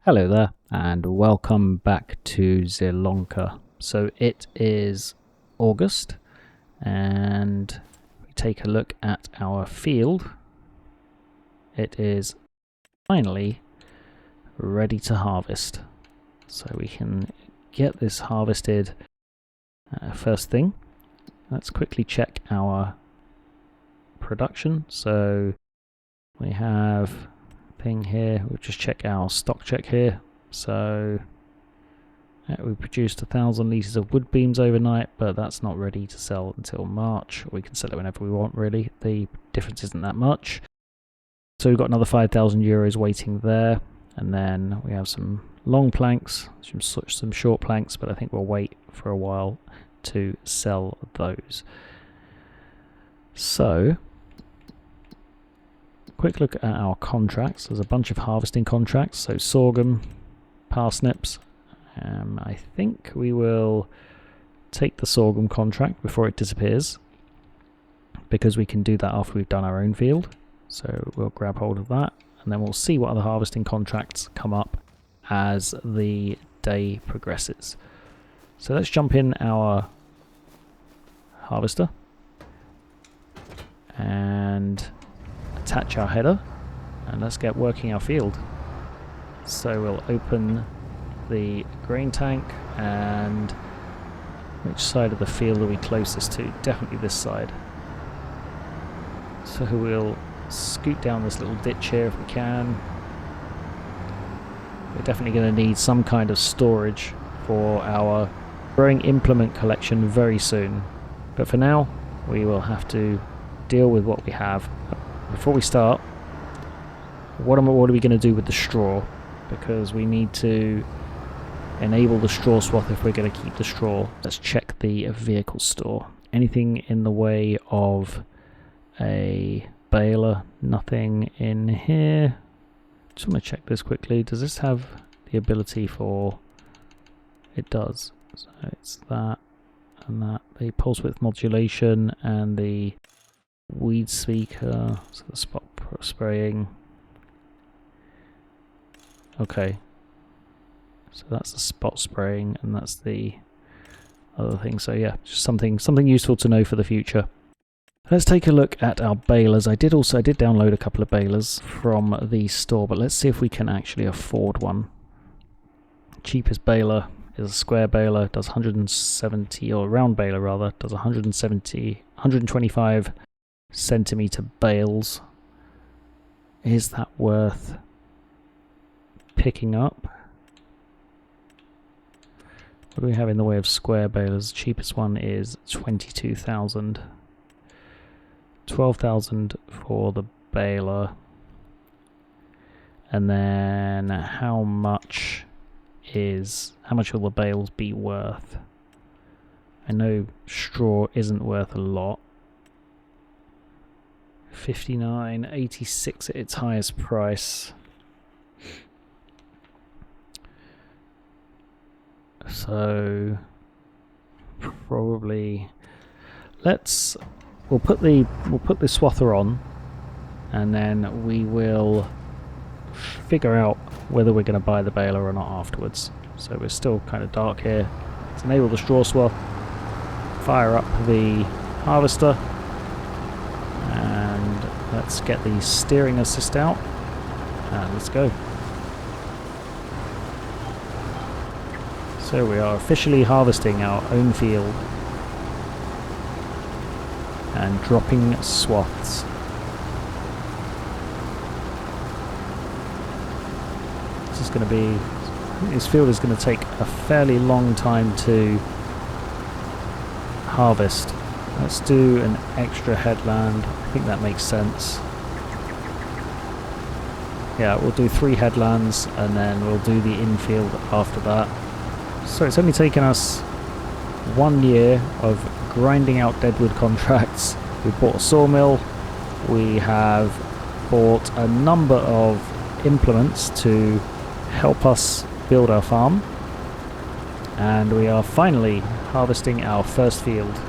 Hello there and welcome back to Zielonka. So it is August and we take a look at our field. It is finally ready to harvest. So we can get this harvested first thing. Let's quickly check our production. So we have thing here, we'll just check our stock check here. So we produced 1,000 litres of wood beams overnight, but that's not ready to sell until March. We can sell it whenever we want, really. The difference isn't that much. So we've got another 5,000 euros waiting there, and then we have some long planks, some short planks, but I think we'll wait for a while to sell those. So quick look at our contracts. There's a bunch of harvesting contracts, so sorghum, parsnips. I think we will take the sorghum contract before it disappears, because we can do that after we've done our own field. So we'll grab hold of that, and then we'll see what other harvesting contracts come up as the day progresses. So let's jump in our harvester and attach our header, and let's get working our field. So we'll open the grain tank, and which side of the field are we closest to? Definitely this side. So we'll scoot down this little ditch here if we can. We're definitely going to need some kind of storage for our growing implement collection very soon, but for now we will have to deal with what we have. Before we start, what are we going to do with the straw? Because we need to enable the straw swath if we're going to keep the straw. Let's check the vehicle store. Anything in the way of a baler? Nothing in here. Just want to check this quickly. Does this have the ability for... It does. So it's that and that. The pulse width modulation and the weed speaker, so the spot spraying. Okay, so that's the spot spraying and that's the other thing. So yeah, just something useful to know for the future. Let's take a look at our balers. I did download a couple of balers from the store, but let's see if we can actually afford one. Cheapest baler is a square baler, does 170, or round baler rather, does 125 centimeter bales. Is that worth picking up? What do we have in the way of square balers? The cheapest one is 22,000. 12,000 for the baler. And then how much will the bales be worth? I know straw isn't worth a lot. 59.86 at its highest price. So probably we'll put the swather on, and then we will figure out whether we're going to buy the baler or not afterwards. So we're still kind of dark here. Let's enable the straw swath, fire up the harvester, and let's get the steering assist out, and let's go. So we are officially harvesting our own field and dropping swaths. This field is going to take a fairly long time to harvest. Let's do an extra headland. I think that makes sense. Yeah, we'll do 3 headlands and then we'll do the infield after that. So it's only taken us 1 year of grinding out deadwood contracts. We bought a sawmill. We have bought a number of implements to help us build our farm, and we are finally harvesting our first field.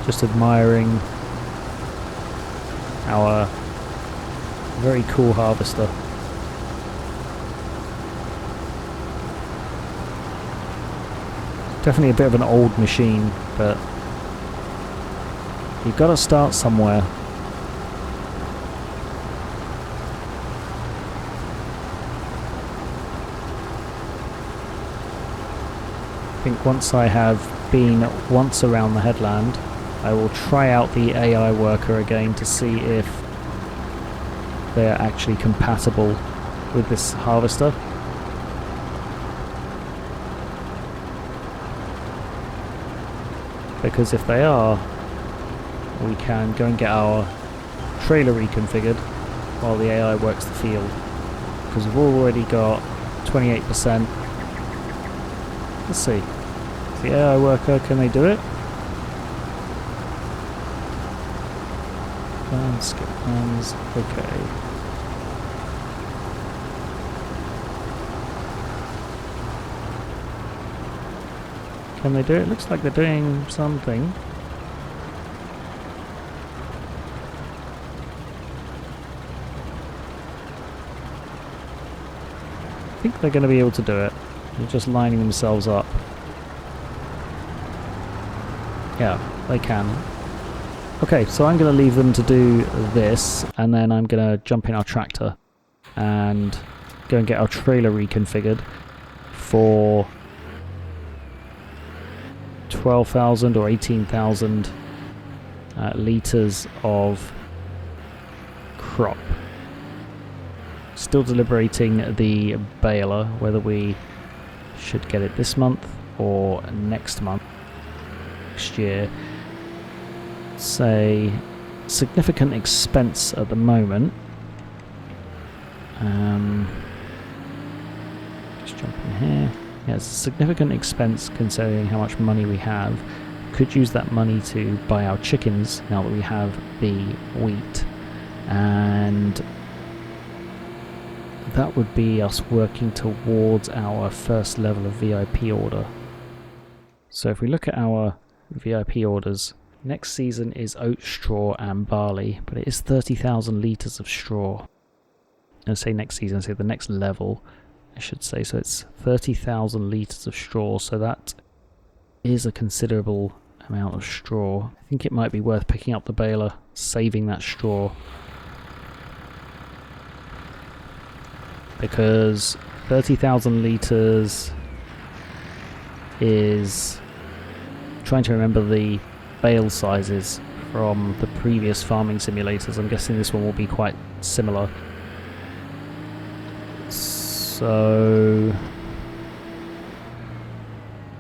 Just admiring our very cool harvester. Definitely a bit of an old machine, but you've got to start somewhere. I think once I have been once around the headland, I will try out the AI worker again to see if they are actually compatible with this harvester. Because if they are, we can go and get our trailer reconfigured while the AI works the field. Because we've already got 28%. Let's see. The AI worker, can they do it? Skip plans. Okay. Can they do it? Looks like they're doing something. I think they're going to be able to do it. They're just lining themselves up. Yeah, they can. Okay, so I'm going to leave them to do this, and then I'm going to jump in our tractor and go and get our trailer reconfigured for 12,000 or 18,000 litres of crop. Still deliberating the baler, whether we should get it this month or next month, next year. It's a significant expense at the moment. Just jump in here. Yeah, it's a significant expense considering how much money we have. Could use that money to buy our chickens now that we have the wheat, and that would be us working towards our first level of VIP order. So if we look at our VIP orders, next season is oat, straw and barley, but it is 30,000 litres of straw. I say next season, I say the next level, I should say. So it's 30,000 litres of straw, so that is a considerable amount of straw. I think it might be worth picking up the baler, saving that straw, because 30,000 litres is, trying to remember the bale sizes from the previous farming simulators. I'm guessing this one will be quite similar. So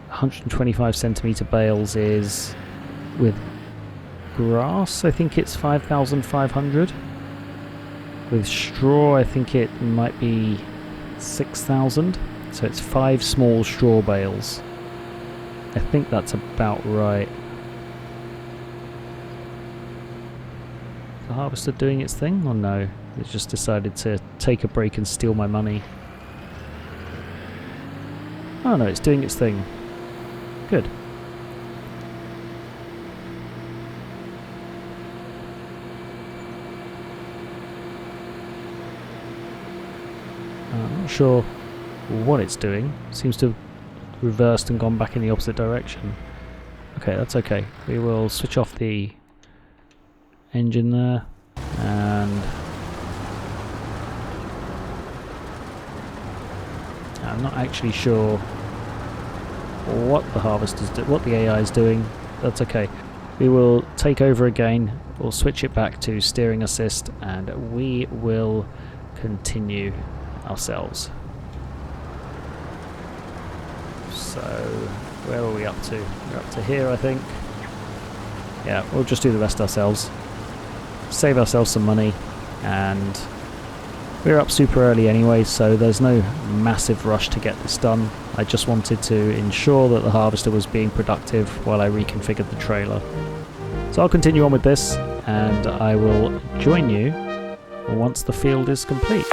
125 centimetre bales is, with grass I think it's 5,500. With straw I think it might be 6,000. So it's 5 small straw bales. I think that's about right. The harvester doing its thing, or no? It's just decided to take a break and steal my money. Oh no, it's doing its thing. Good. I'm not sure what it's doing. Seems to have reversed and gone back in the opposite direction. Okay, that's okay. We will switch off the engine there, and I'm not actually sure what the harvester's what the AI is doing. That's okay. We will take over again. We'll switch it back to steering assist, and we will continue ourselves. So where are we up to? We're up to here, I think. Yeah, we'll just do the rest ourselves. Save ourselves some money, and we're up super early anyway, so there's no massive rush to get this done. I just wanted to ensure that the harvester was being productive while I reconfigured the trailer. So I'll continue on with this, and I will join you once the field is complete.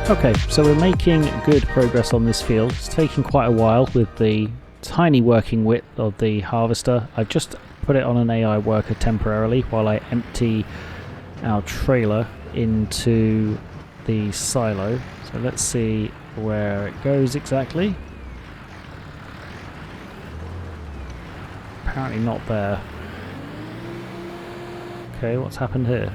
Okay, so we're making good progress on this field. It's taking quite a while with the tiny working width of the harvester. I've just put it on an AI worker temporarily while I empty our trailer into the silo. So let's see where it goes exactly. Apparently not there. Okay, what's happened here?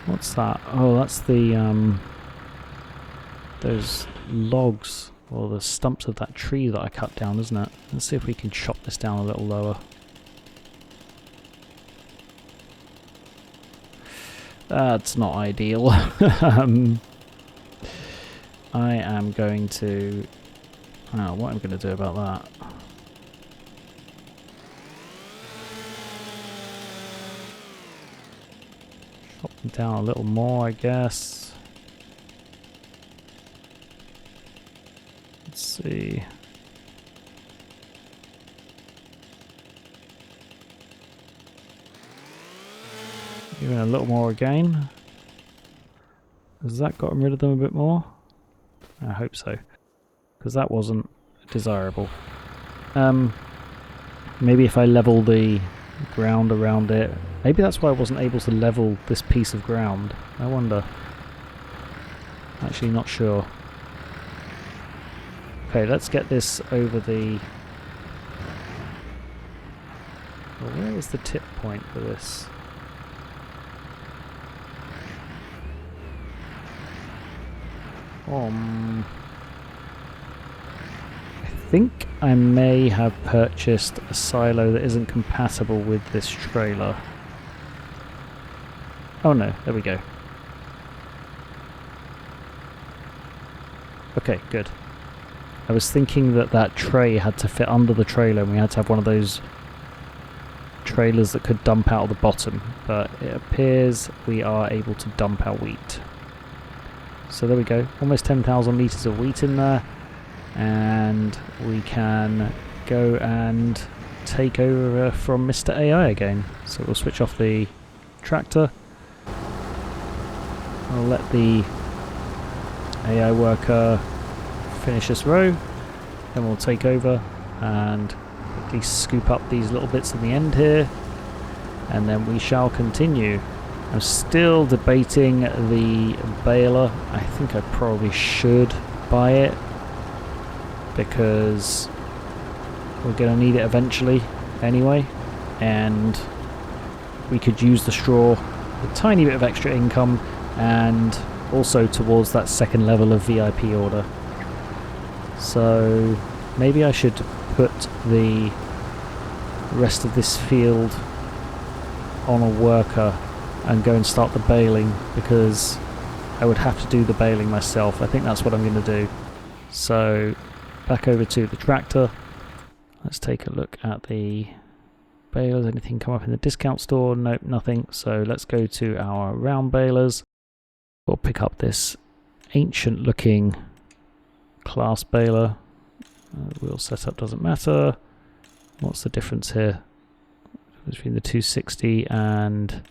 What's that? Oh, that's the those logs or the stumps of that tree that I cut down, isn't it? Let's see if we can chop this down a little lower. That's not ideal. I am going to... Oh, what am I going to do about that? Chop them down a little more, I guess. Let's see. Even a little more again. Has that gotten rid of them a bit more? I hope so, because that wasn't desirable. Maybe if I level the ground around it. Maybe that's why I wasn't able to level this piece of ground. I wonder. Actually not sure. Okay, let's get this over the... Well, where is the tip point for this? I think I may have purchased a silo that isn't compatible with this trailer. Oh no, there we go. Okay, good. I was thinking that that tray had to fit under the trailer and we had to have one of those trailers that could dump out of the bottom, but it appears we are able to dump our wheat. So there we go, almost 10,000 litres of wheat in there, and we can go and take over from Mr. AI again. So we'll switch off the tractor, I'll let the AI worker finish this row, then we'll take over and quickly scoop up these little bits in the end here, and then we shall continue. I'm still debating the baler. I think I probably should buy it because we're going to need it eventually anyway, and we could use the straw, a tiny bit of extra income, and also towards that second level of VIP order. So maybe I should put the rest of this field on a worker and go and start the baling, because I would have to do the baling myself. I think that's what I'm going to do. So back over to the tractor. Let's take a look at the balers. Anything come up in the discount store? Nope, nothing. So let's go to our round balers. We'll pick up this ancient looking class baler. Wheel setup doesn't matter. What's the difference here between the 260 and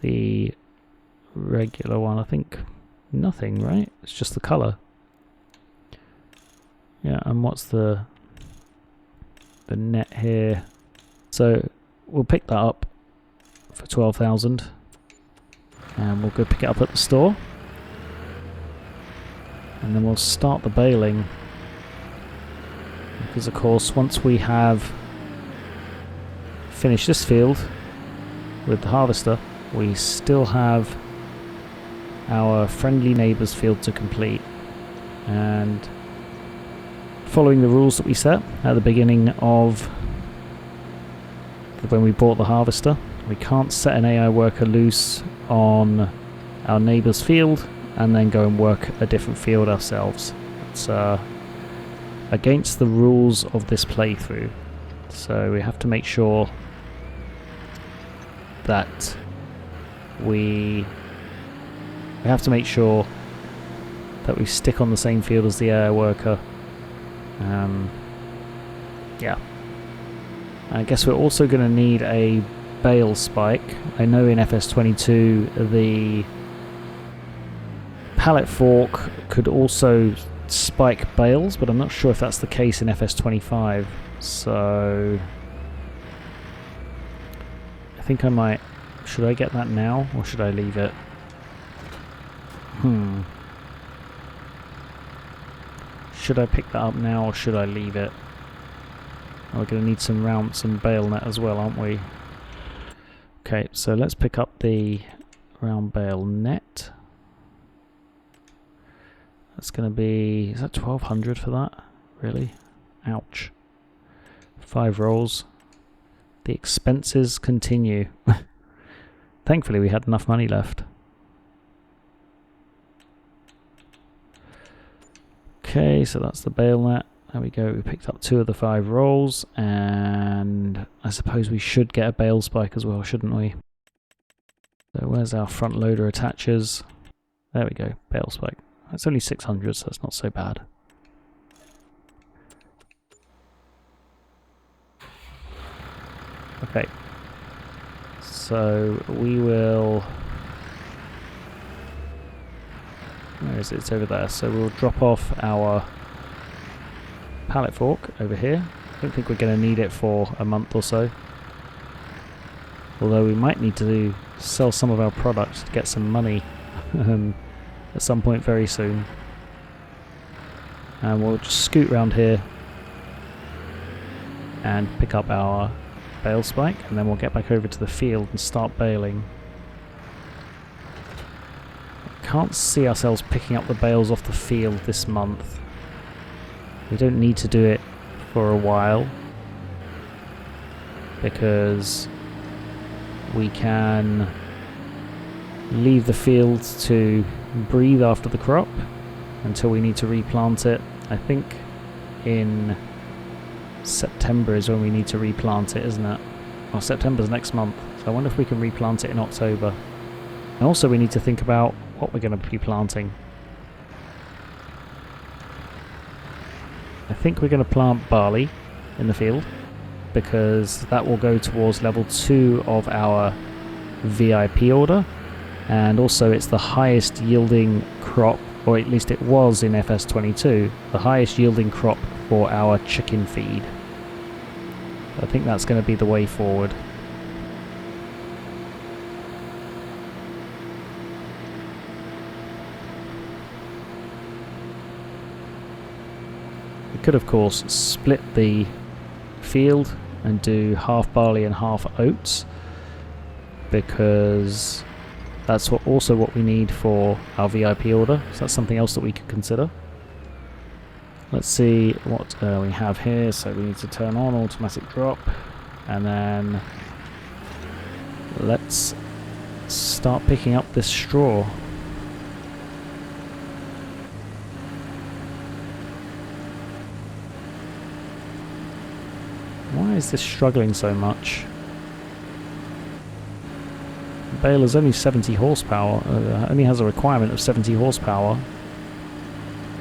the regular one? I think nothing, right? It's just the colour. Yeah, and what's the net here? So we'll pick that up for 12,000 and we'll go pick it up at the store, and then we'll start the baling, because of course once we have finished this field with the harvester, we still have our friendly neighbour's field to complete. And following the rules that we set at the beginning of when we bought the harvester, we can't set an AI worker loose on our neighbour's field and then go and work a different field ourselves. It's against the rules of this playthrough. So we have to make sure that we stick on the same field as the AI worker. Yeah. I guess we're also going to need a bale spike. I know in FS22 the pallet fork could also spike bales, but I'm not sure if that's the case in FS25. So I think I might... Should I get that now, or should I leave it? Should I pick that up now, or should I leave it? We're going to need some rounds and bale net as well, aren't we? Okay, so let's pick up the round bale net. That's going to be... Is that 1200 for that? Really? Ouch. 5 rolls. The expenses continue. Thankfully we had enough money left. Okay, so that's the bale net. There we go, we picked up 2 of the 5 rolls, and I suppose we should get a bale spike as well, shouldn't we? So where's our front loader attaches? There we go, bale spike. It's only 600, so that's not so bad. Okay, so we will... Where is it? It's over there. So we'll drop off our pallet fork over here. I don't think we're going to need it for a month or so. Although we might need to sell some of our products to get some money at some point very soon. And we'll just scoot around here and pick up our bale spike, and then we'll get back over to the field and start baling. Can't see ourselves picking up the bales off the field this month. We don't need to do it for a while because we can leave the field to breathe after the crop until we need to replant it. I think in September is when we need to replant it, isn't it? Well, September's next month, so I wonder if we can replant it in October. And also we need to think about what we're going to be planting. I think we're going to plant barley in the field because that will go towards level 2 of our VIP order, and also it's the highest yielding crop, or at least it was in FS22, the highest yielding crop for our chicken feed. I think that's going to be the way forward. Could of course split the field and do half barley and half oats, because that's also what we need for our VIP order, so that's something else that we could consider. Let's see what we have here. So we need to turn on automatic drop, and then let's start picking up this straw. Why is this struggling so much? The bale is only 70 horsepower, only has a requirement of 70 horsepower.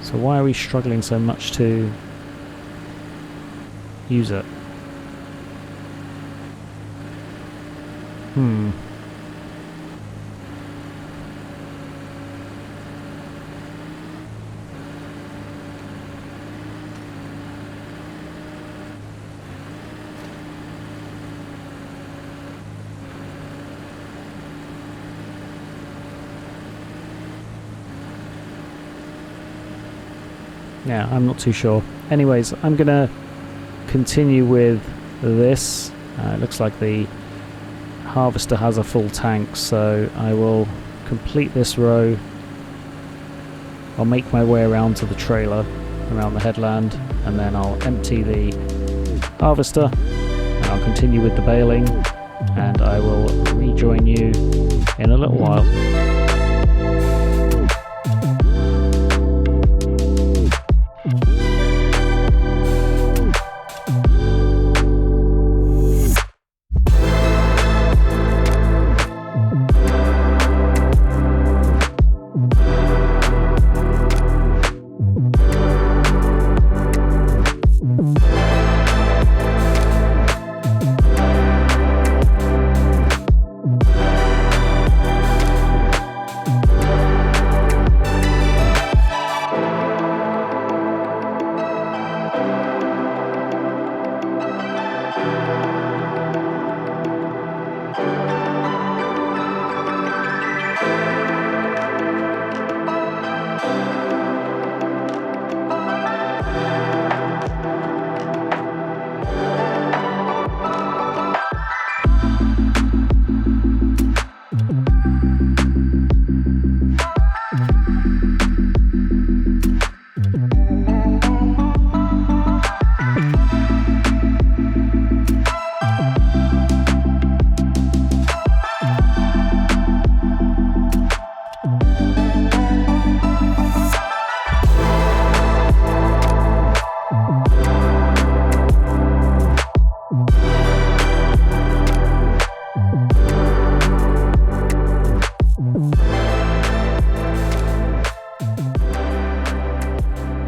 So why are we struggling so much to use it? Yeah, I'm not too sure. Anyways, I'm gonna continue with this. It looks like the harvester has a full tank, so I will complete this row. I'll make my way around to the trailer, around the headland, and then I'll empty the harvester, and I'll continue with the baling, and I will rejoin you in a little while.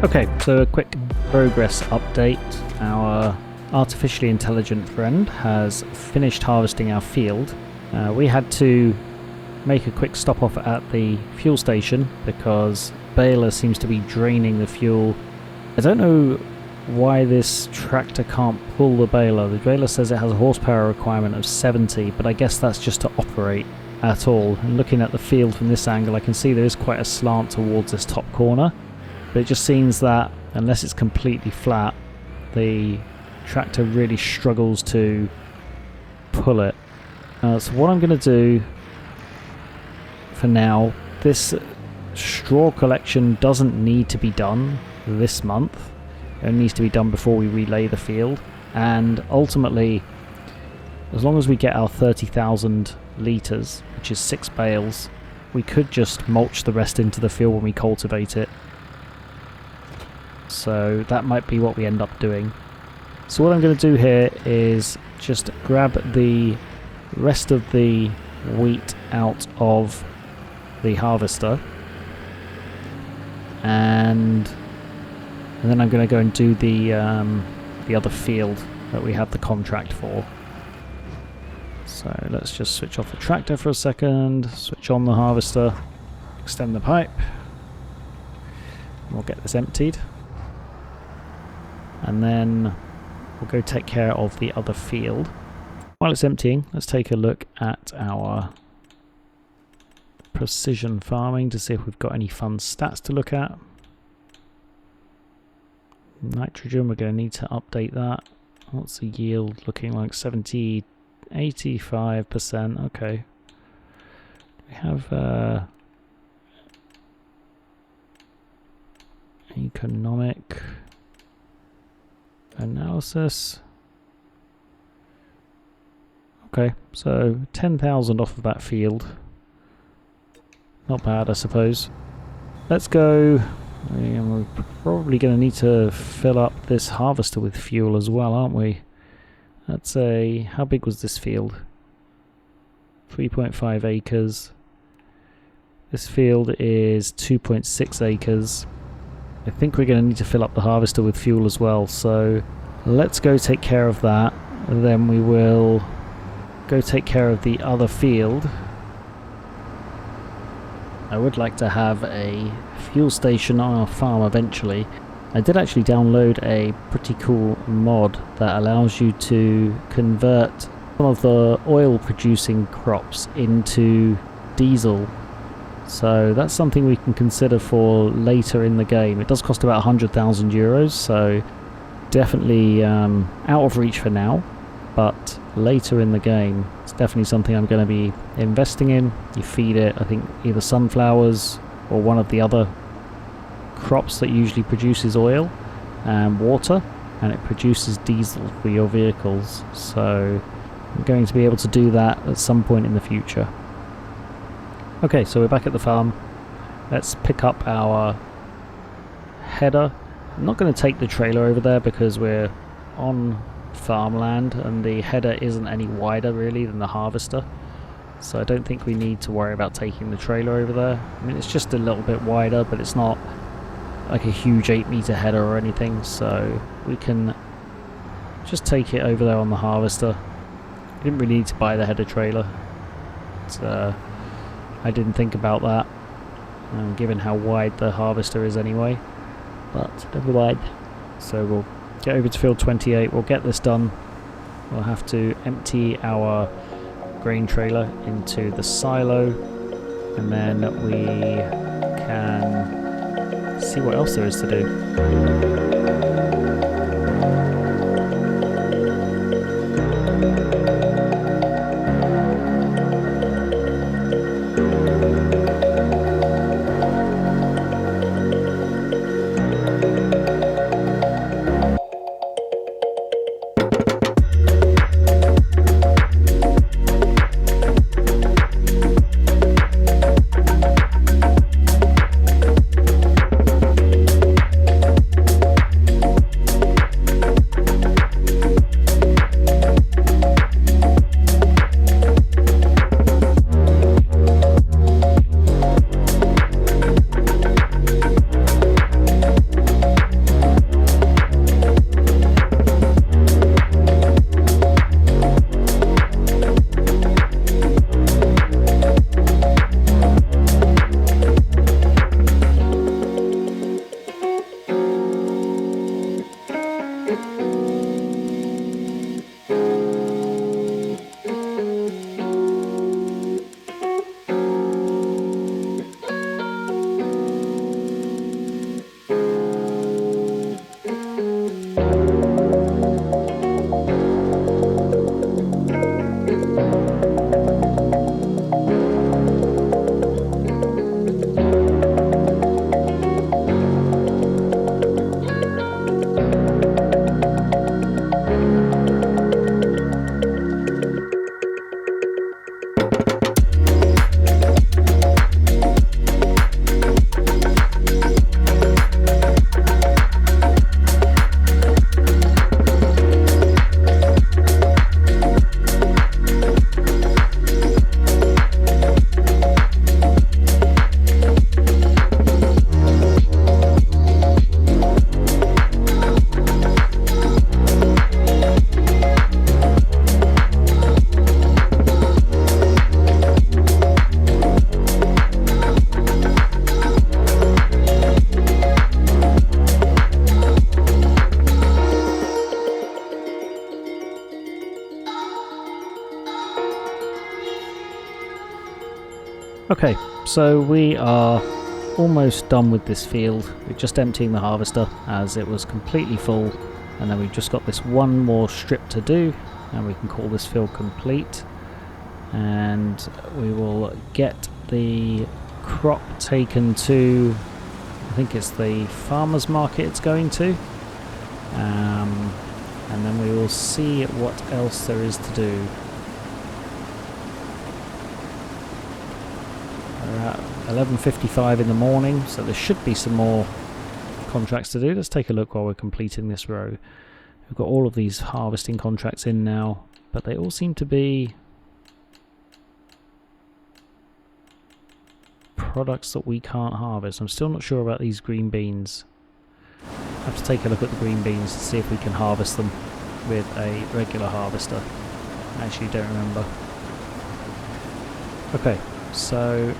Okay, so a quick progress update. Our artificially intelligent friend has finished harvesting our field. We had to make a quick stop off at the fuel station because baler seems to be draining the fuel. I don't know why this tractor can't pull the baler. The baler says it has a horsepower requirement of 70, but I guess that's just to operate at all. And looking at the field from this angle, I can see there is quite a slant towards this top corner, but it just seems that unless it's completely flat, the tractor really struggles to pull it. So what I'm going to do for now, this straw collection doesn't need to be done this month. It needs to be done before we relay the field, and ultimately, as long as we get our 30,000 litres, which is 6 bales, we could just mulch the rest into the field when we cultivate it. So that might be what we end up doing. So what I'm going to do here is just grab the rest of the wheat out of the harvester, and then I'm going to go and do the other field that we had the contract for. So let's just switch off the tractor for a second, switch on the harvester, extend the pipe, and we'll get this emptied. And then we'll go take care of the other field. While it's emptying, let's take a look at our precision farming to see if we've got any fun stats to look at. Nitrogen, we're going to need to update that. What's the yield looking like? 85%. Okay. We have economic analysis. Okay, so 10,000 off of that field. Not bad, I suppose. Let's go. We're probably going to need to fill up this harvester with fuel as well, aren't we? That's a... How big was this field? 3.5 acres. This field is 2.6 acres. I think we're going to need to fill up the harvester with fuel as well, so let's go take care of that. And then we will go take care of the other field. I would like to have a fuel station on our farm eventually. I did actually download a pretty cool mod that allows you to convert some of the oil producing crops into diesel. So that's something we can consider for later in the game. It does cost about 100,000 euros, so definitely out of reach for now, but later in the game it's definitely something I'm going to be investing in. You feed it, I think, either sunflowers or one of the other crops that usually produces oil and water, and it produces diesel for your vehicles. So I'm going to be able to do that at some point in the future. Okay, so we're back at the farm. Let's pick up our header. I'm not going to take the trailer over there because we're on farmland and the header isn't any wider really than the harvester, so I don't think we need to worry about taking the trailer over there. I mean, it's just a little bit wider, but it's not like a huge 8-meter header or anything, so we can just take it over there on the harvester. We didn't really need to buy the header trailer. I didn't think about that, given how wide the harvester is anyway, but never mind. So we'll get over to field 28, we'll get this done. We'll have to empty our grain trailer into the silo, and then we can see what else there is to do. Okay, so we are almost done with this field. We're just emptying the harvester as it was completely full, and then we've just got this one more strip to do and we can call this field complete, and we will get the crop taken to, I think it's the farmer's market it's going to, and then we will see what else there is to do. We're at 11:55 in the morning, so there should be some more contracts to do. Let's take a look while we're completing this row. We've got all of these harvesting contracts in now, but they all seem to be products that we can't harvest. I'm still not sure about these green beans. I have to take a look at the green beans to see if we can harvest them with a regular harvester. I actually don't remember. Okay, so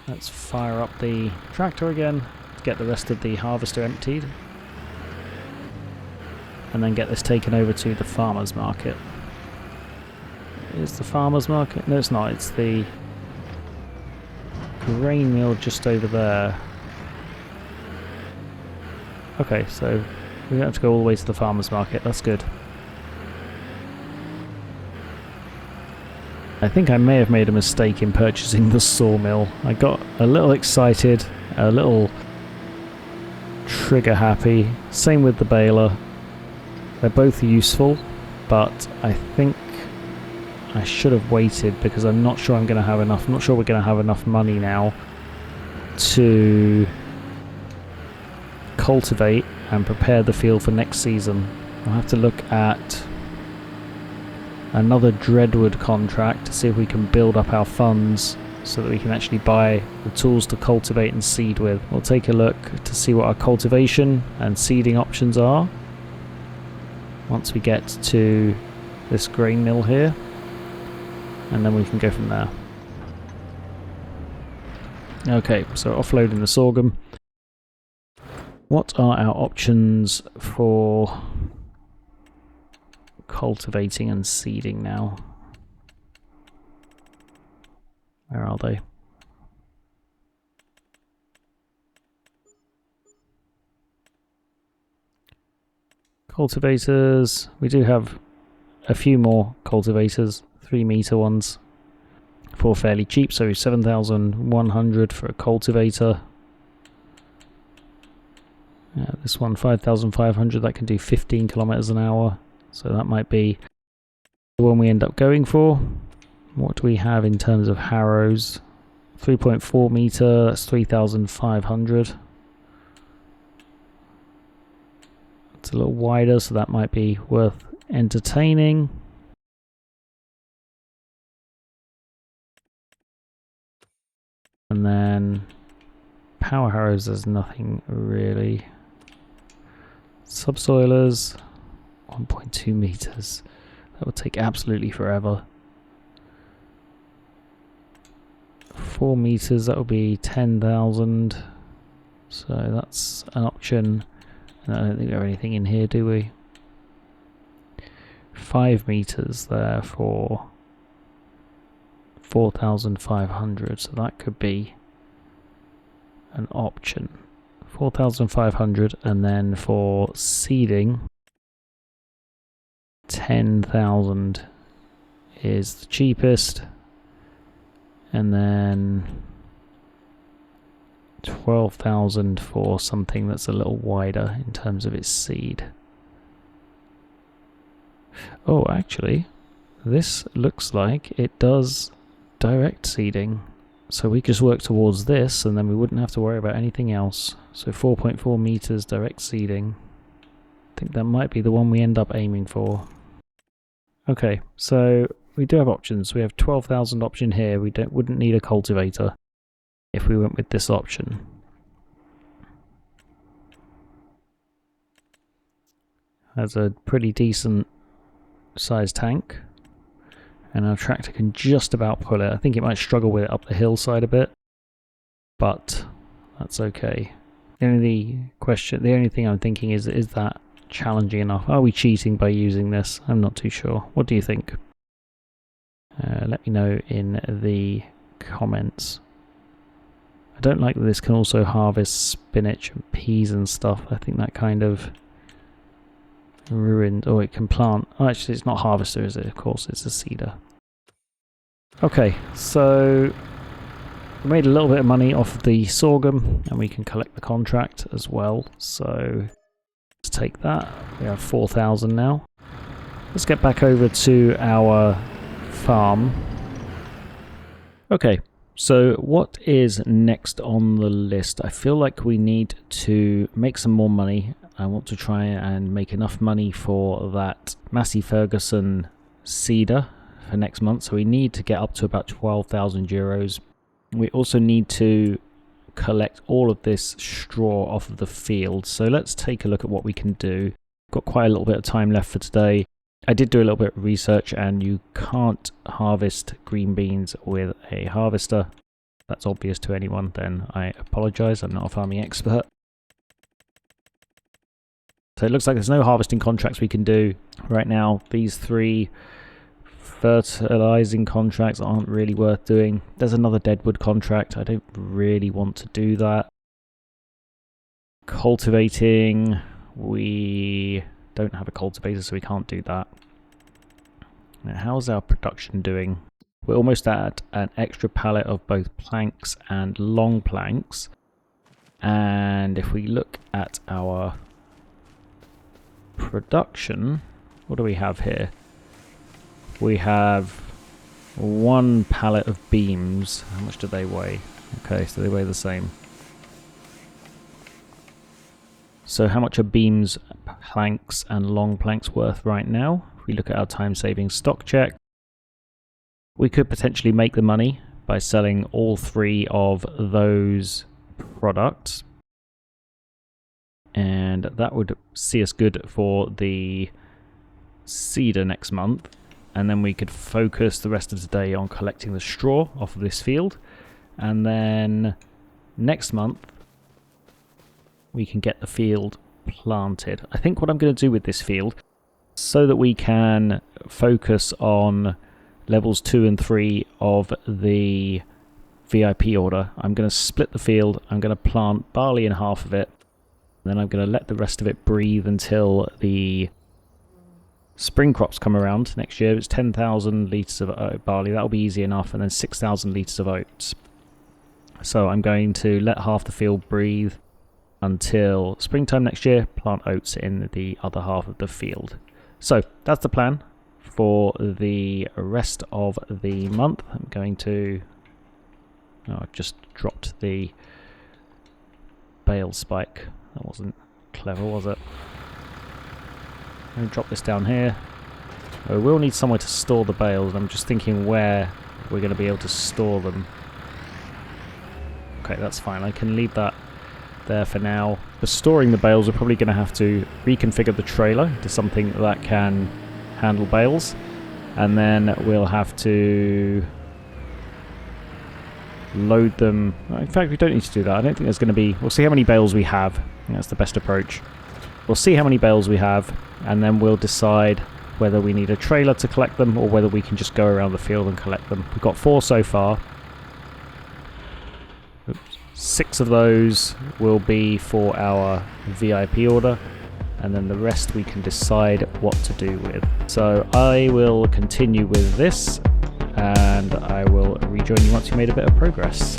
let's fire up the tractor again to get the rest of the harvester emptied, and then get this taken over to the farmer's market. Is the farmer's market? No, it's not. It's the grain mill just over there. Okay, so we don't have to go all the way to the farmer's market. That's good. I think I may have made a mistake in purchasing the sawmill. I got a little excited, a little trigger happy. Same with the baler. They're both useful, but I think I should have waited because I'm not sure I'm going to have enough. I'm not sure we're going to have enough money now to cultivate and prepare the field for next season. I'll have to look at another Dreadwood contract to see if we can build up our funds so that we can actually buy the tools to cultivate and seed with. We'll take a look to see what our cultivation and seeding options are once we get to this grain mill here, and then we can go from there. Okay, so offloading the sorghum. What are our options for cultivating and seeding now? Where are they? Cultivators. We do have a few more cultivators, 3-meter ones, for fairly cheap. So 7,100 for a cultivator. This one 5,500. That can do 15 kilometers an hour. So that might be the one we end up going for. What do we have in terms of harrows? 3.4 meter, that's 3,500. It's a little wider, so that might be worth entertaining. And then power harrows, there's nothing really. Subsoilers, 1.2 meters. That would take absolutely forever. 4 meters, that would be 10,000. So that's an option. And I don't think we have anything in here, do we? 5 meters there for 4,500. So that could be an option. 4,500, and then for seeding, 10,000 is the cheapest, and then 12,000 for something that's a little wider in terms of its seed. Oh, actually, this looks like it does direct seeding, so we just work towards this and then we wouldn't have to worry about anything else. So 4.4 meters direct seeding. I think that might be the one we end up aiming for. Okay, so we do have options. We have 12,000 option here. We wouldn't need a cultivator if we went with this option. That's a pretty decent sized tank, and our tractor can just about pull it. I think it might struggle with it up the hillside a bit, but that's okay. The only thing I'm thinking is that challenging enough? Are we cheating by using this? I'm not too sure. What do you think? Let me know in the comments. I don't like that this can also harvest spinach and peas and stuff. I think that kind of ruined. Oh, it can plant. Oh, actually, it's not harvester, is it? Of course, it's a seeder. Okay, so we made a little bit of money off of the sorghum, and we can collect the contract as well. So let's take that. We have 4,000 now. Let's get back over to our farm. Okay, so what is next on the list? I feel like we need to make some more money. I want to try and make enough money for that Massey Ferguson seeder for next month. So we need to get up to about 12,000 euros. We also need to collect all of this straw off of the field. So let's take a look at what we can do. Got quite a little bit of time left for today. I did do a little bit of research, and you can't harvest green beans with a harvester. If that's obvious to anyone, then I apologize. I'm not a farming expert. So it looks like there's no harvesting contracts we can do right now. These 3 fertilizing contracts aren't really worth doing. There's another deadwood contract. I don't really want to do that. Cultivating, we don't have a cultivator, so we can't do that. Now, how's our production doing? We're almost at an extra pallet of both planks and long planks. And if we look at our production, what do we have here? We have 1 pallet of beams. How much do they weigh? Okay, so they weigh the same. So how much are beams, planks and long planks worth right now? If we look at our time-saving stock check, we could potentially make the money by selling all 3 of those products. And that would see us good for the seeder next month. And then we could focus the rest of the day on collecting the straw off of this field. And then next month, we can get the field planted. I think what I'm going to do with this field, so that we can focus on levels 2 and 3 of the VIP order, I'm going to split the field. I'm going to plant barley in half of it. Then I'm going to let the rest of it breathe until the spring crops come around next year. It's 10,000 litres of barley. That'll be easy enough. And then 6,000 litres of oats. So I'm going to let half the field breathe until springtime next year, plant oats in the other half of the field. So that's the plan for the rest of the month. I'm going to... Oh, I've just dropped the bale spike. That wasn't clever, was it? I'm going to drop this down here. We will need somewhere to store the bales. I'm just thinking where we're going to be able to store them. Okay, that's fine. I can leave that there for now. For storing the bales, we're probably going to have to reconfigure the trailer to something that can handle bales. And then we'll have to load them. In fact, we don't need to do that. I don't think there's going to be... We'll see how many bales we have. I think that's the best approach. We'll see how many bales we have, and then we'll decide whether we need a trailer to collect them or whether we can just go around the field and collect them. We've got 4 so far. Oops. 6 of those will be for our VIP order, and then the rest we can decide what to do with. So I will continue with this, and I will rejoin you once you've made a bit of progress.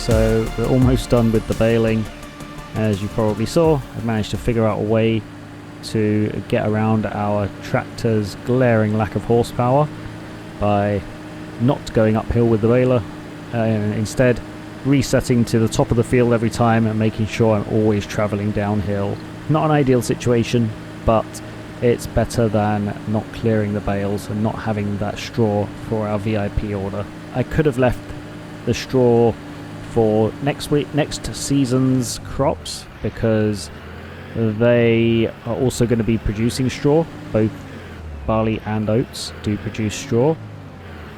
so we're almost done with the baling. As you probably saw, I've managed to figure out a way to get around our tractor's glaring lack of horsepower by not going uphill with the baler, and instead resetting to the top of the field every time and making sure I'm always travelling downhill. Not an ideal situation, but it's better than not clearing the bales and not having that straw for our VIP order. I could have left the straw for next season's crops, because they are also going to be producing straw. Both barley and oats do produce straw,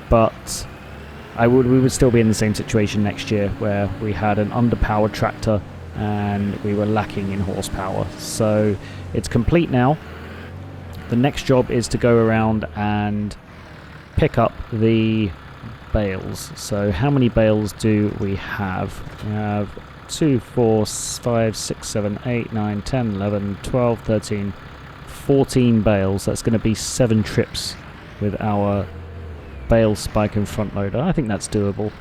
but we would still be in the same situation next year where we had an underpowered tractor and we were lacking in horsepower. So it's complete now. The next job is to go around and pick up the bales. So how many bales do we have? We have 2, 4, 5, 6, 7, 8, 9, 10, 11, 12, 13, 14 bales. That's going to be 7 trips with our bale spike and front loader. I think that's doable.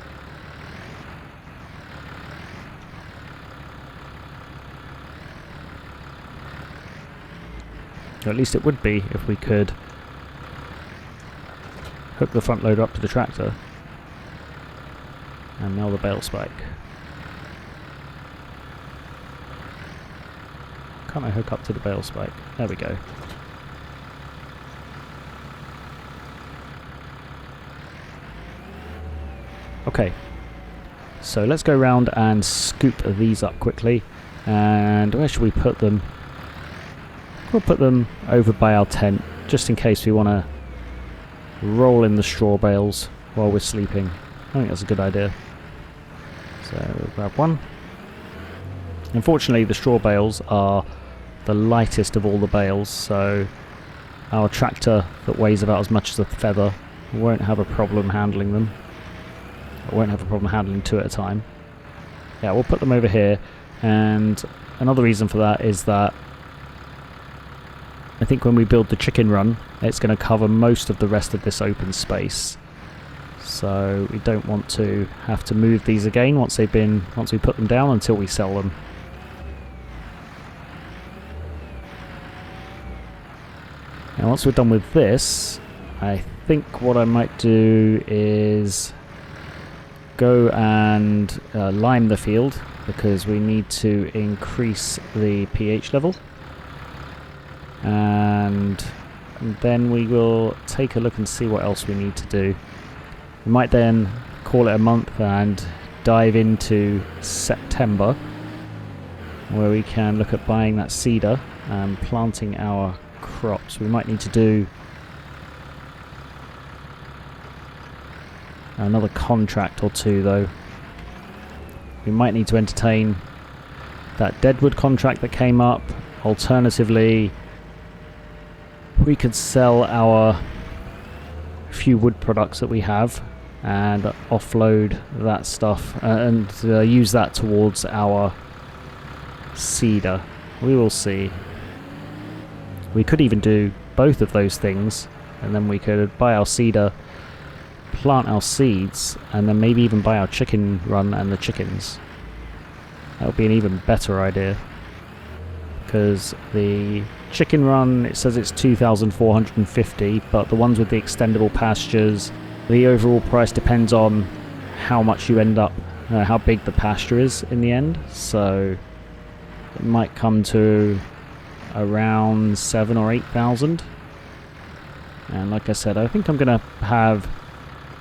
Or at least it would be if we could hook the front loader up to the tractor and now the bale spike. Can't I hook up to the bale spike? There we go. Okay, so let's go around and scoop these up quickly. And where should we put them? We'll put them over by our tent, just in case we want to roll in the straw bales while we're sleeping. I think that's a good idea. So we'll grab one. Unfortunately, the straw bales are the lightest of all the bales, so our tractor that weighs about as much as a feather won't have a problem handling them. It won't have a problem handling 2 at a time. Yeah, we'll put them over here, and another reason for that is that I think when we build the chicken run, it's going to cover most of the rest of this open space. So we don't want to have to move these again once we put them down until we sell them. Now once we're done with this, I think what I might do is go and lime the field, because we need to increase the pH level. And then we will take a look and see what else we need to do. We might then call it a month and dive into September, where we can look at buying that seeder and planting our crops. We might need to do another contract or 2 though. We might need to entertain that deadwood contract that came up. Alternatively, we could sell our few wood products that we have and offload that stuff and use that towards our seeder. We will see. We could even do both of those things, and then we could buy our seeder, plant our seeds, and then maybe even buy our chicken run and the chickens. That would be an even better idea, because the chicken run, it says it's 2,450, but the ones with the extendable pastures, the overall price depends on how much you end up, how big the pasture is in the end. So it might come to around 7,000 or 8,000. And like I said, I think I'm going to have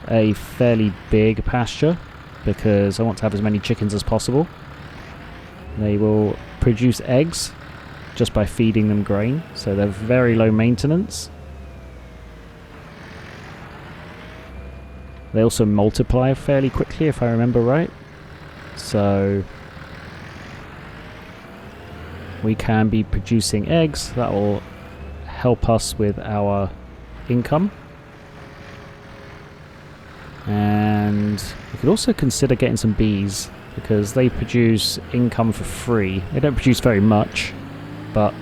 a fairly big pasture, because I want to have as many chickens as possible. They will produce eggs just by feeding them grain, so they're very low maintenance. They also multiply fairly quickly, if I remember right. So we can be producing eggs that will help us with our income. And we could also consider getting some bees, because they produce income for free. They don't produce very much, but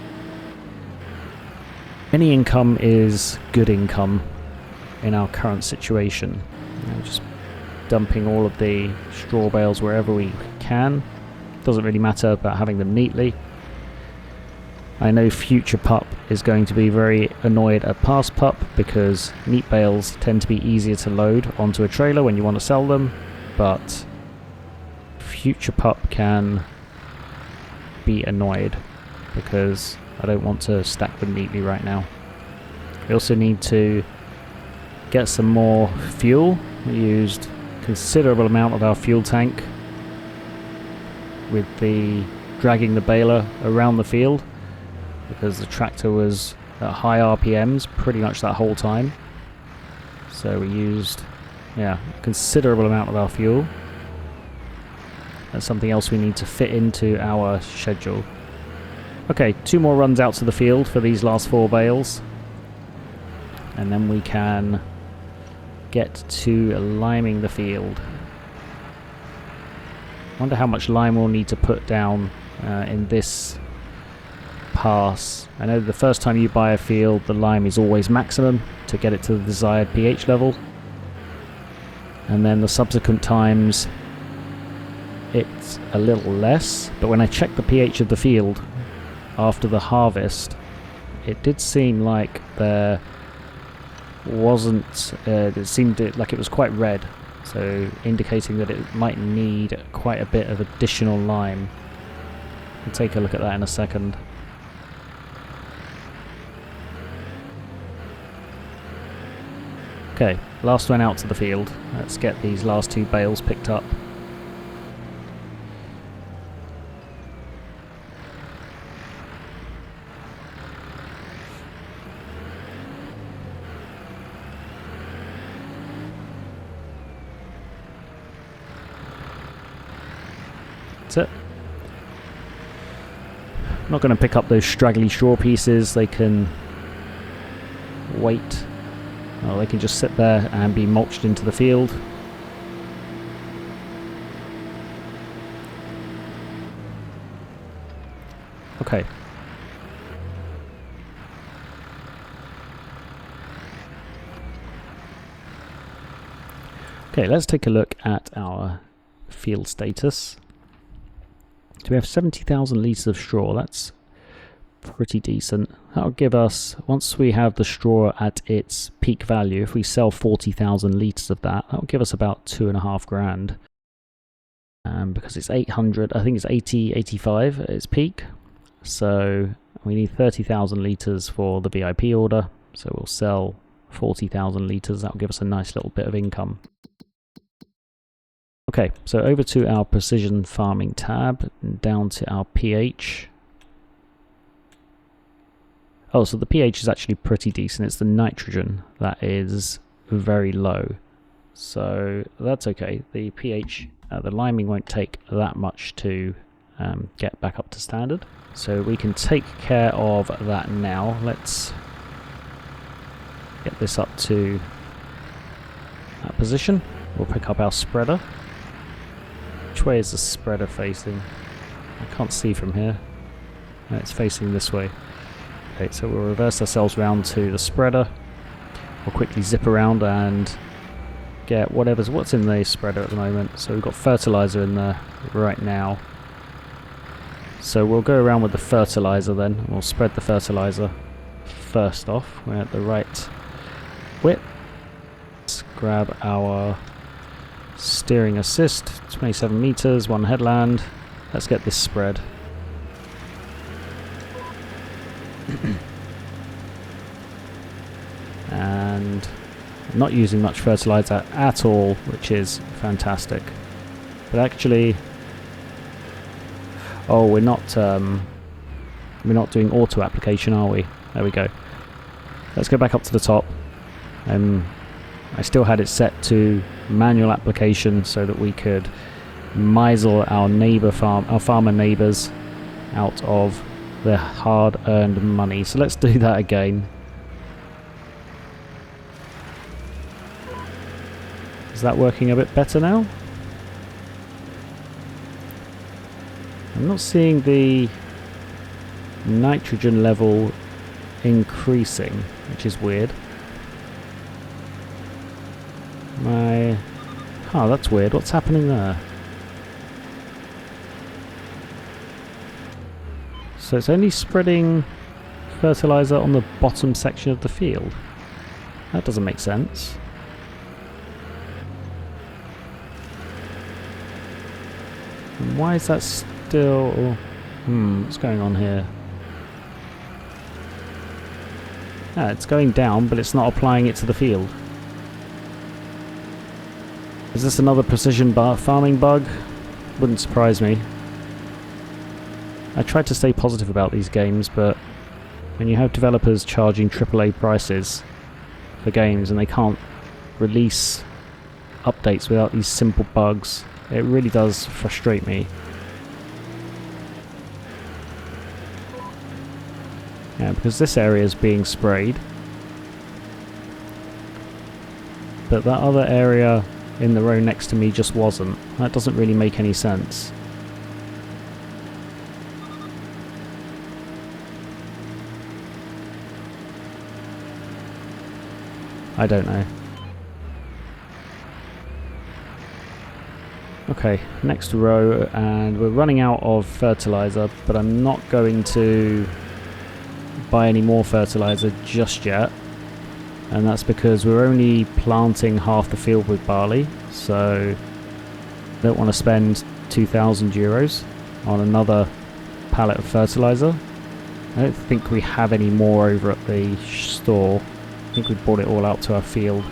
any income is good income in our current situation. I'll just dumping all of the straw bales wherever we can. Doesn't really matter about having them neatly. I know Future Pup is going to be very annoyed at Past Pup because neat bales tend to be easier to load onto a trailer when you want to sell them, but Future Pup can be annoyed because I don't want to stack them neatly right now. We also need to get some more fuel. We used a considerable amount of our fuel tank with the dragging the baler around the field because the tractor was at high RPMs pretty much that whole time. So we used, a considerable amount of our fuel. That's something else we need to fit into our schedule. Okay, 2 more runs out to the field for these last 4 bales. And then we can get to liming the field. I wonder how much lime we'll need to put down in this pass. I know the first time you buy a field, the lime is always maximum to get it to the desired pH level. And then the subsequent times, it's a little less. But when I checked the pH of the field after the harvest, it did seem like there wasn't, it seemed like it was quite red, so indicating that it might need quite a bit of additional lime. We'll take a look at that in a second. Okay, last one out to the field. Let's get these last 2 bales picked up. That's it. I'm not going to pick up those straggly straw pieces. They can wait. Well, they can just sit there and be mulched into the field. Okay. Okay, let's take a look at our field status. So we have 70,000 litres of straw. That's pretty decent. That'll give us, once we have the straw at its peak value, if we sell 40,000 litres of that, that'll give us about 2.5 grand. Because it's 800, I think it's 80, 85 at its peak. So we need 30,000 litres for the VIP order. So we'll sell 40,000 litres. That'll give us a nice little bit of income. Okay, so over to our precision farming tab, and down to our pH. Oh, so the pH is actually pretty decent. It's the nitrogen that is very low. So that's okay. The pH, the liming won't take that much to get back up to standard. So we can take care of that now. Let's get this up to that position. We'll pick up our spreader. Which way is the spreader facing? I can't see from here. No, it's facing this way. Okay, so we'll reverse ourselves round to the spreader. We'll quickly zip around and get what's in the spreader at the moment. So we've got fertilizer in there right now. So we'll go around with the fertilizer then. We'll spread the fertilizer first off. We're at the right width. Let's grab our steering assist, 27 meters, 1 headland. Let's get this spread. And not using much fertilizer at all, which is fantastic. But actually, oh, we're not doing auto application, are we? There we go. Let's go back up to the top. I still had it set to manual application so that we could misel our farmer neighbours out of their hard-earned money. So let's do that again. Is that working a bit better now? I'm not seeing the nitrogen level increasing, which is weird. I Oh, that's weird. What's happening there? So it's only spreading fertilizer on the bottom section of the field. That doesn't make sense. And why is that still... what's going on here? Ah, it's going down, but it's not applying it to the field. Is this another precision farming bug? Wouldn't surprise me. I tried to stay positive about these games, but when you have developers charging AAA prices for games and they can't release updates without these simple bugs, it really does frustrate me. Yeah, because this area is being sprayed, but that other area in the row next to me just wasn't. That doesn't really make any sense. I don't know. Okay, next row, and we're running out of fertilizer, but I'm not going to buy any more fertilizer just yet, and that's because we're only planting half the field with barley, so I don't want to spend 2,000 euros on another pallet of fertilizer. I don't think we have any more over at the store. I think we've brought it all out to our field.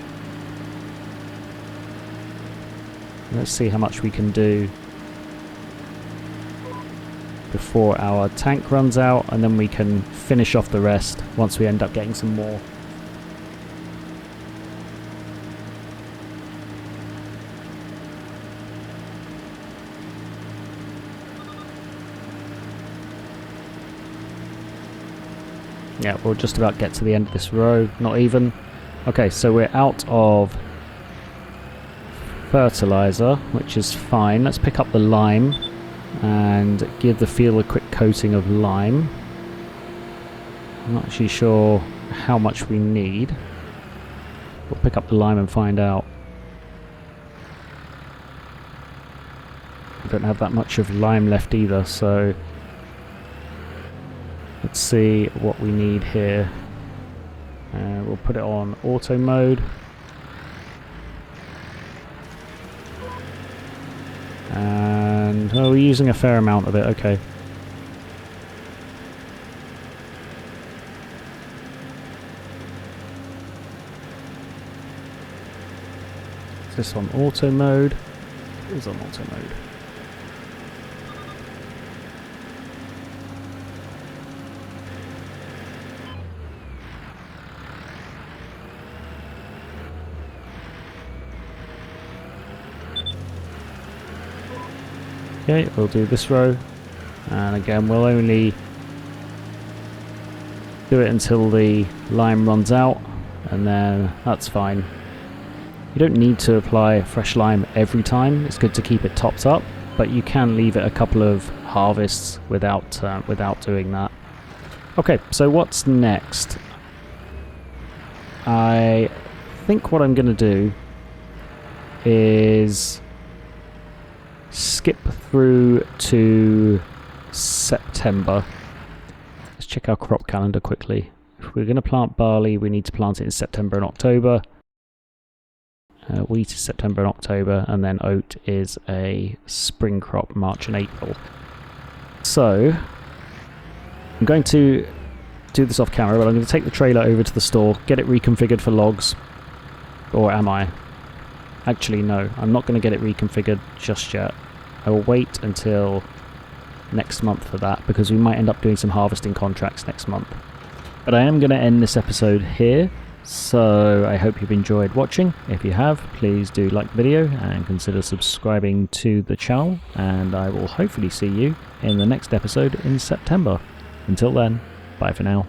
Let's see how much we can do before our tank runs out, and then we can finish off the rest once we end up getting some more. Yeah, we'll just about get to the end of this row, not even. Okay, so we're out of fertilizer, which is fine. Let's pick up the lime and give the field a quick coating of lime. I'm not actually sure how much we need. We'll pick up the lime and find out. I don't have that much of lime left either, so let's see what we need here. We'll put it on auto mode. And oh, we're using a fair amount of it, okay. Is this on auto mode? It is on auto mode. Okay, we'll do this row, and again we'll only do it until the lime runs out, and then that's fine. You don't need to apply fresh lime every time. It's good to keep it topped up, but you can leave it a couple of harvests without doing that. Okay, so what's next? I think what I'm going to do is skip through to September. Let's check our crop calendar quickly. If we're going to plant barley, we need to plant it in September and October. Wheat is September and October, and then oat is a spring crop, March and April. So I'm going to do this off camera, but I'm going to take the trailer over to the store, get it reconfigured for logs. Or am I? Actually, no, I'm not going to get it reconfigured just yet. I will wait until next month for that, because we might end up doing some harvesting contracts next month. But I am going to end this episode here, so I hope you've enjoyed watching. If you have, please do like the video and consider subscribing to the channel, and I will hopefully see you in the next episode in September. Until then, bye for now.